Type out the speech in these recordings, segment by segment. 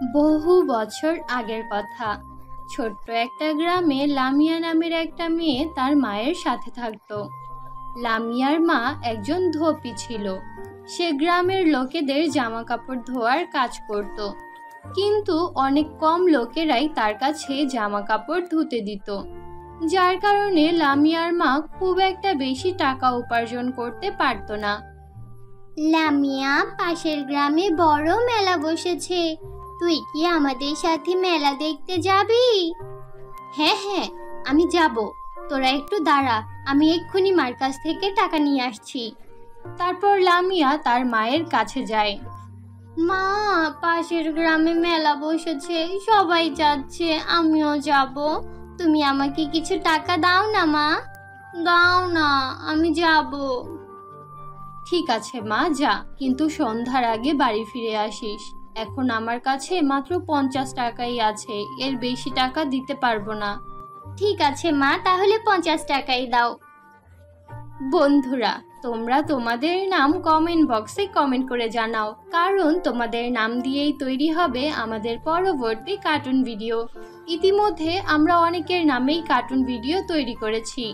বহু বছর আগের কথা। ছোট্ট একটা গ্রামে লামিয়া নামের একটা মেয়ে তার মায়ের সাথে থাকতো। লামিয়ার মা একজন ধোপি ছিল। সে গ্রামের লোকেদের জামা কাপড় ধোয়ার কাজ করত, কিন্তু অনেক কম লোকেরাই তার কাছে জামা কাপড় ধুতে দিত, যার কারণে লামিয়ার মা খুব একটা বেশি টাকা উপার্জন করতে পারত না। লামিয়া, পাশের গ্রামে বড় মেলা বসেছে, তুই কি আমাদের সাথে মেলা দেখতে যাবি? হ্যাঁ হ্যাঁ, আমি যাব, তোরা একটু দাঁড়া, আমি এক্ষুনি মার কাছ থেকে টাকা নিয়ে আসছি। তারপর লামিয়া তার মায়ের কাছে যায়। মা, পাশের গ্রামে মেলা বসেছে, সবাই যাচ্ছে, আমিও যাব। তুমি আমাকে কিছু টাকা দাও না মা, দাও না, আমি যাব। ঠিক আছে মা, যা, কিন্তু সন্ধ্যার আগে বাড়ি ফিরে আসিস। এখন আমার কাছে মাত্র 50 টাকাই আছে, এর বেশি টাকা দিতে পারবো না। ঠিক আছে মা, তাহলে 50 টাকাই দাও। বন্ধুরা, তোমরা তোমাদের নাম কমেন্ট বক্সে কমেন্ট করে জানাও, কারণ তোমাদের নাম দিয়েই তৈরি হবে আমাদের পরবর্তী কার্টুন ভিডিও। ইতিমধ্যে আমরা অনেকের নামেই কার্টুন ভিডিও তৈরি করেছি,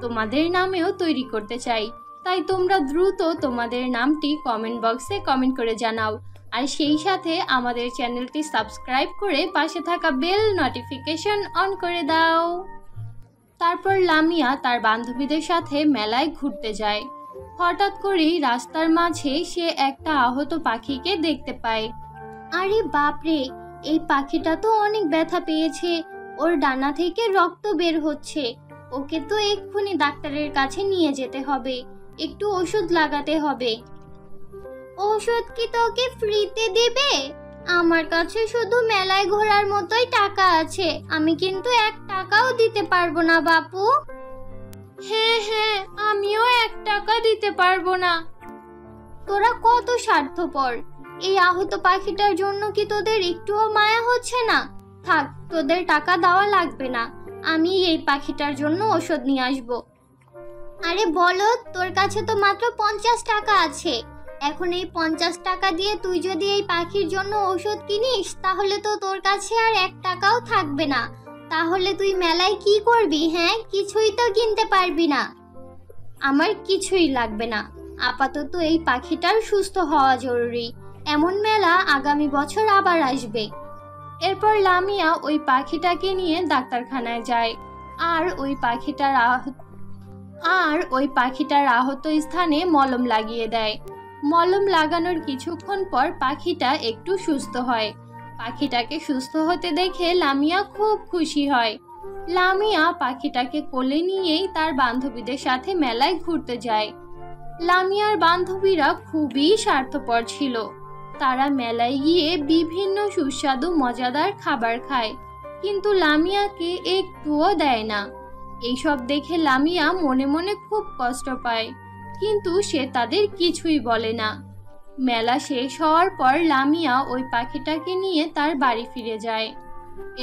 তোমাদের নামেও তৈরি করতে চাই। তাই তোমরা দ্রুত তোমাদের নামটি কমেন্ট বক্সে কমেন্ট করে জানাও, আর সেই সাথে আমাদের চ্যানেলটি সাবস্ক্রাইব করে পাশে থাকা বেল নোটিফিকেশন অন করে দাও। তারপর লামিয়া তার বান্ধবীদের সাথে মেলায় ঘুরতে যায়। হঠাৎ করেই রাস্তার মাঝে সে একটা আহত পাখিকে দেখতে পায়। আরে বাপরে, এই পাখিটা তো অনেক ব্যথা পেয়েছে, ওর ডানা থেকে রক্ত বের হচ্ছে। ওকে তো এক্ষুনি ডাক্তারের কাছে নিয়ে যেতে হবে, একটু ওষুধ লাগাতে হবে। ওষুধ কি তোকে ফ্রিতে দেবে? আমার কাছে শুধু মেলায় ঘোরার মতোই টাকা আছে, আমি কিন্তু 1 টাকাও দিতে পারবো না বাপু। হ্যাঁ হ্যাঁ, আমিও 1 টাকা দিতে পারবো না। তোরা কত স্বার্থপর! এই আহত পাখিটার জন্য কি তোদের একটুও মায়া হচ্ছে না? থাক, তোদের টাকা দেওয়া লাগবে না, আমি এই পাখিটার জন্য ওষুধ নিয়ে আসবো। আরে বলদ, তোর কাছে তো মাত্র 50 টাকা আছে। এখন এই 50 টাকা দিয়ে তুই যদি এই পাখির জন্য ওষুধ কিনিস, তাহলে তো তোর কাছে আর 1 টাকাও থাকবে না। তাহলে তুই মেলায় কি করবি? হ্যাঁ, কিছুই তো কিনতে পারবি না। আমার কিছুই লাগবে না, আপাতত এই পাখিটার সুস্থ হওয়া জরুরি। এমন মেলা আগামী বছর আবার আসবে। এরপর লামিয়া ওই পাখিটাকে নিয়ে ডাক্তারখানায় যায়, আর ওই পাখিটার আহত স্থানে মলম লাগিয়ে দেয়। মলম লাগানোর কিছুক্ষণ পর পাখিটা একটু সুস্থ হয়। পাখিটাকে সুস্থ হতে দেখে লামিয়া খুব খুশি হয়। লামিয়া পাখিটাকে কোলে নিয়েই তার বান্ধবীদের সাথে মেলায় ঘুরতে যায়। লামিয়ার বান্ধবীরা খুবই স্বার্থপর ছিল। তারা মেলায় গিয়ে বিভিন্ন সুস্বাদু মজাদার খাবার খায়, কিন্তু লামিয়াকে একটুও দেয় না। এইসব দেখে লামিয়া মনে মনে খুব কষ্ট পায়, কিন্তু সে তাদের কিছুই বলে না। মেলা শেষ হওয়ার পর লামিয়া ওই পাখিটাকে নিয়ে তার বাড়ি ফিরে যায়।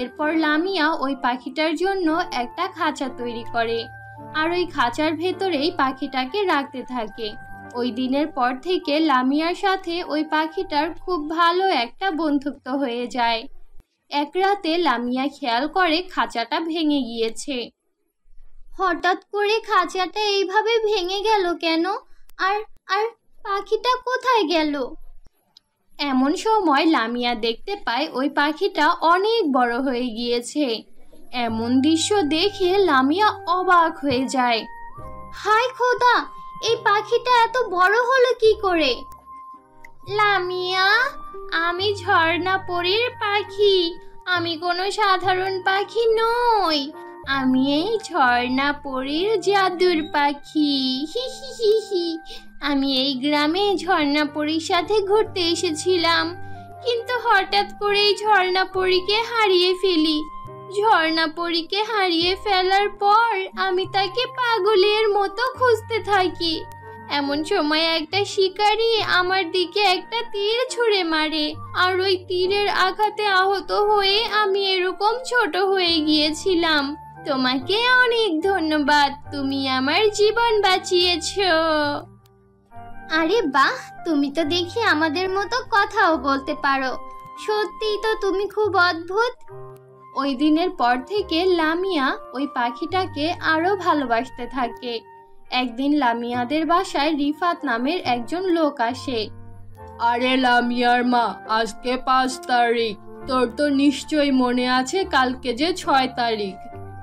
এরপর লামিয়া ওই পাখিটার জন্য একটা খাঁচা তৈরি করে, আর ওই খাঁচার ভেতরেই পাখিটাকে রাখতে থাকে। ওই দিনের পর থেকে লামিয়ার সাথে ওই পাখিটার খুব ভালো একটা বন্ধুত্ব হয়ে যায়। এক রাতে লামিয়া খেয়াল করে খাঁচাটা ভেঙে গিয়েছে। হঠাৎ করে খাঁচাটা এইভাবে ভেঙে গেল কেন? আর আর পাখিটা কোথায় গেল? এমন সময় লামিয়া দেখতে পায় ওই পাখিটা অনেক বড় হয়ে গিয়েছে। এমন দৃশ্য দেখে লামিয়া অবাক হয়ে যায়। হায় খোদা, এই পাখিটা এত বড় হলো কি করে? লামিয়া, আমি ঝর্ণা পরীর পাখি, আমি কোনো সাধারণ পাখি নই, আমি এই ঝর্ণা পরীর জাদুর পাখি। হি হি হি হি। আমি এই গ্রামে ঝর্ণা পরীর সাথে ঘুরতে এসেছিলাম, কিন্তু হঠাৎ করেই ঝর্ণা পরীকে হারিয়ে ফেলি। ঝর্ণা পরীকে হারিয়ে ফেলার পর আমি তাকে পাগলের মতো খুঁজতে থাকি। এমন সময় একটা শিকারী আমার দিকে একটা তীর ছুঁড়ে মারে, আর ওই তীরের আঘাতে আহত হয়ে আমি এরকম ছোট হয়ে গিয়েছিলাম। তোমাকে অনেক ধন্যবাদ, তুমি আমার জীবন বাঁচিয়েছো। আরে বাহ, তুমি তো দেখি আমাদের মতো কথাও বলতে পারো। সত্যিই তো তুমি খুব অদ্ভুত। ওই দিনের পর থেকে লামিয়া ওই পাখিটাকে আরো ভালোবাসতে থাকে। একদিন লামিয়াদের বাসায় রিফাত নামের একজন লোক আসে। আরে লামিয়ার মা, আজকে 5 তারিখ, তোর তো নিশ্চয়ই মনে আছে কালকে যে 6 তারিখ।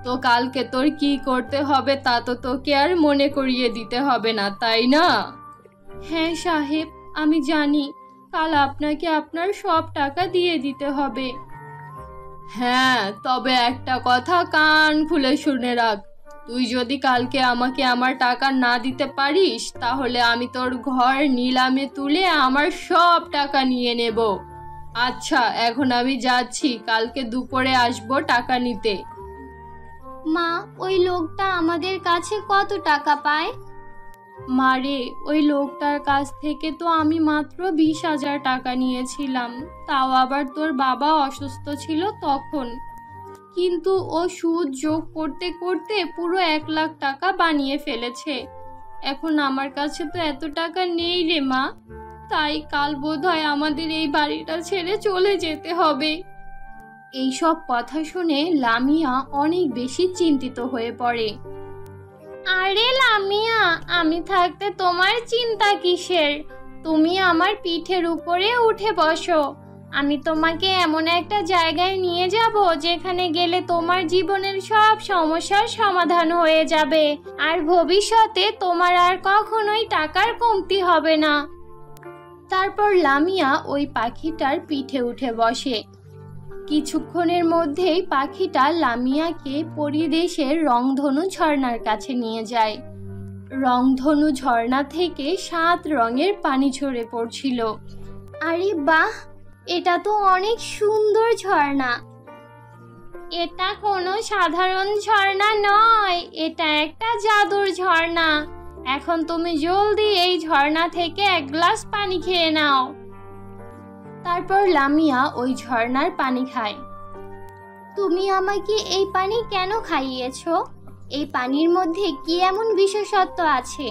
তো কালকে তোর কি করতে হবে তা তো তোকে আর মনে করিয়ে দিতে হবে না, তাই না? হ্যাঁ সাহেব, আমি জানি। কাল আপনাকে আপনার সব টাকা দিয়ে দিতে হবে। হ্যাঁ, তবে একটা কথা কান খুলে শুনে রাখ, তুই যদি কালকে আমাকে আমার টাকা না দিতে পারিস তাহলে আমি তোর ঘর নিলামে তুলে আমার সব টাকা নিয়ে নেব। আচ্ছা, এখন আমি যাচ্ছি, কালকে দুপুরে আসবো টাকা নিতে। মা, ওই লোকটা আমাদের কাছে কত টাকা পায়? মারে, ওই লোকটার কাছ থেকে তো আমি মাত্র 20,000 টাকা নিয়েছিলাম, তাও আবার তোর বাবা অসুস্থ ছিল তখন। কিন্তু ও সুদ যোগ করতে করতে পুরো 1 লাখ টাকা বানিয়ে ফেলেছে। এখন আমার কাছে তো এত টাকা নেই রে মা, তাই কাল বোধহয় আমাদের এই বাড়িটা ছেড়ে চলে যেতে হবে। এইসব কথা শুনে লামিয়া অনেক বেশি চিন্তিত হয়ে পড়ে। আরে লামিয়া, আমি থাকতে তোমার চিন্তা কিসের? তুমি আমার পিঠের উপরে উঠে বসো। আমি তোমাকে এমন একটা জায়গায় নিয়ে যাব যেখানে গেলে তোমার জীবনের সব সমস্যার সমাধান হয়ে যাবে, আর ভবিষ্যতে তোমার আর কখনোই টাকার কমতি হবে না। তারপর লামিয়া ওই পাখিটার পিঠে উঠে বসে। কিছুক্ষণের মধ্যেই পাখিটা লামিয়াকে পরিদেশের রংধনু ঝর্ণার কাছে নিয়ে যায়। রংধনু ঝর্ণা থেকে 7 রঙের পানি ঝরে পড়ছিল। আরে বাহ, এটা তো অনেক সুন্দর ঝর্ণা। এটা কোনো সাধারণ ঝর্ণা নয়, এটা একটা জাদুর ঝর্ণা। এখন তুমি জলদি এই ঝর্ণা থেকে 1 গ্লাস পানি খেয়ে নাও। তারপর লামিয়া ওই ঝর্ণার পানি খায়। তুমি আমাকে এই পানি কেন খাইয়েছো? এই পানির মধ্যে কি এমন বিশেষত্ব আছে?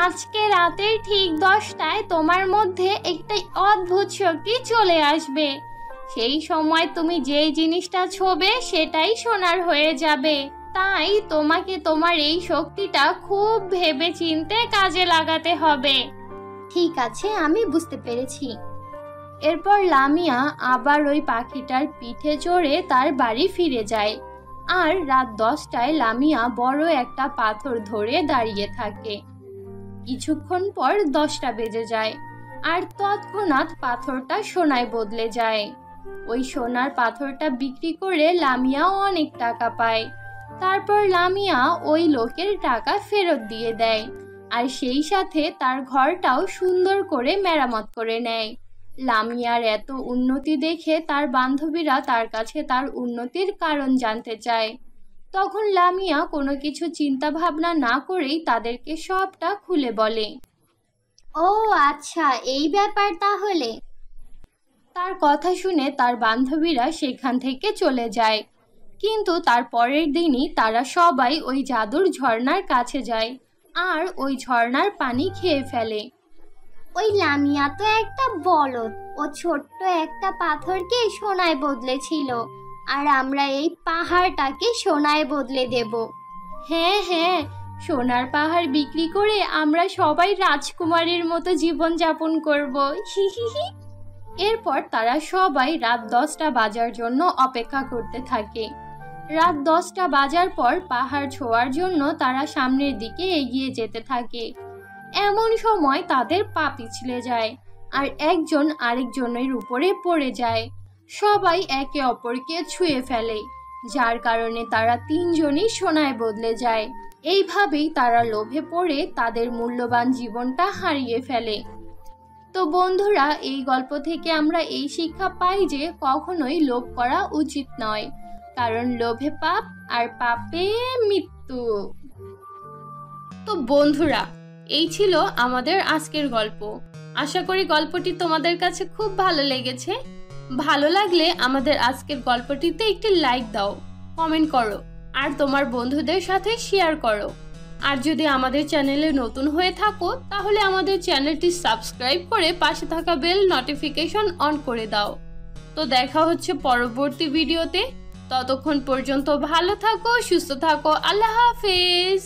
আজকে রাতের ঠিক 10টায় তোমার মধ্যে একটা অদ্ভুত শক্তি চলে আসবে। সেই সময় তুমি যেই জিনিসটা ছোবে সেটাই সোনার হয়ে যাবে। তাই তোমাকে তোমার এই শক্তিটা খুব ভেবে চিন্তে কাজে লাগাতে হবে। ঠিক আছে, আমি বুঝতে পেরেছি। এরপর লামিয়া আবার ওই পাখিটার পিঠে চড়ে তার বাড়ি ফিরে যায়। আর রাত 10টায় লামিয়া বড় একটা পাথর ধরে দাঁড়িয়ে থাকে। কিছুক্ষণ পর 10টা বেজে যায়, আর তৎক্ষণাৎ পাথরটা সোনায় বদলে যায়। ওই সোনার পাথরটা বিক্রি করে লামিয়া অনেক টাকা পায়। তারপর লামিয়া ওই লোকের টাকা ফেরত দিয়ে দেয়, আর সেই সাথে তার ঘরটাও সুন্দর করে মেরামত করে নেয়। লামিয়ার এত উন্নতি দেখে তার বান্ধবীরা তার কাছে তার উন্নতির কারণ জানতে চায়। তখন লামিয়া কোনো কিছু চিন্তা ভাবনা না করেই তাদেরকে সবটা খুলে বলে। ও আচ্ছা, এই ব্যাপার তাহলে। তার কথা শুনে তার বান্ধবীরা সেখান থেকে চলে যায়। কিন্তু তার পরের দিনই তারা সবাই ওই জাদুর ঝর্ণার কাছে যায় আর ওই ঝর্ণার পানি খেয়ে ফেলে। ওই লামিয়া তো একটা বলদ, ও ছোট্ট একটা পাথরকে সোনায় বদলেছিল, আর আমরা এই পাহাড়টাকে সোনায় বদলে দেব। হ্যাঁ হ্যাঁ, সোনার পাহাড় বিক্রি করে আমরা সবাই রাজকুমারীর মতো জীবন যাপন করব। হিহিহি। এরপর তারা সবাই রাত 10টা বাজার জন্য অপেক্ষা করতে থাকে। রাত 10টা বাজার পর পাহাড় ছোঁয়ার জন্য তারা সামনের দিকে এগিয়ে যেতে থাকে। এমন সময় তাদের পা পিছলে যায়, আর একজন আরেকজনের উপরে পড়ে যায়। সবাই একে অপরকে ছুঁয়ে ফেলে, যার কারণে তারা 3 জনই সোনায় বদলে যায়। এইভাবেই তারা লোভে পড়ে তাদের মূল্যবান জীবনটা হারিয়ে ফেলে। তো বন্ধুরা, এই গল্প থেকে আমরা এই শিক্ষা পাই যে কখনোই লোভ করা উচিত নয়, কারণ লোভে পাপ আর পাপে মৃত্যু। তো বন্ধুরা, এই ছিল আমাদের আজকের গল্প। আশা করি গল্পটি তোমাদের কাছে খুব ভালো লেগেছে। ভালো লাগলে আমাদের আজকের গল্পটিতে একটি লাইক দাও, কমেন্ট করো, আর তোমার বন্ধুদের সাথে শেয়ার করো। আর যদি আমাদের চ্যানেলে নতুন হয়ে থাকো তাহলে আমাদের চ্যানেলটি সাবস্ক্রাইব করে পাশে থাকা বেল নোটিফিকেশন অন করে দাও। তো দেখা হচ্ছে পরবর্তী ভিডিওতে। ততক্ষণ পর্যন্ত ভালো থাকো, সুস্থ থাকো। আল্লাহ হাফেজ।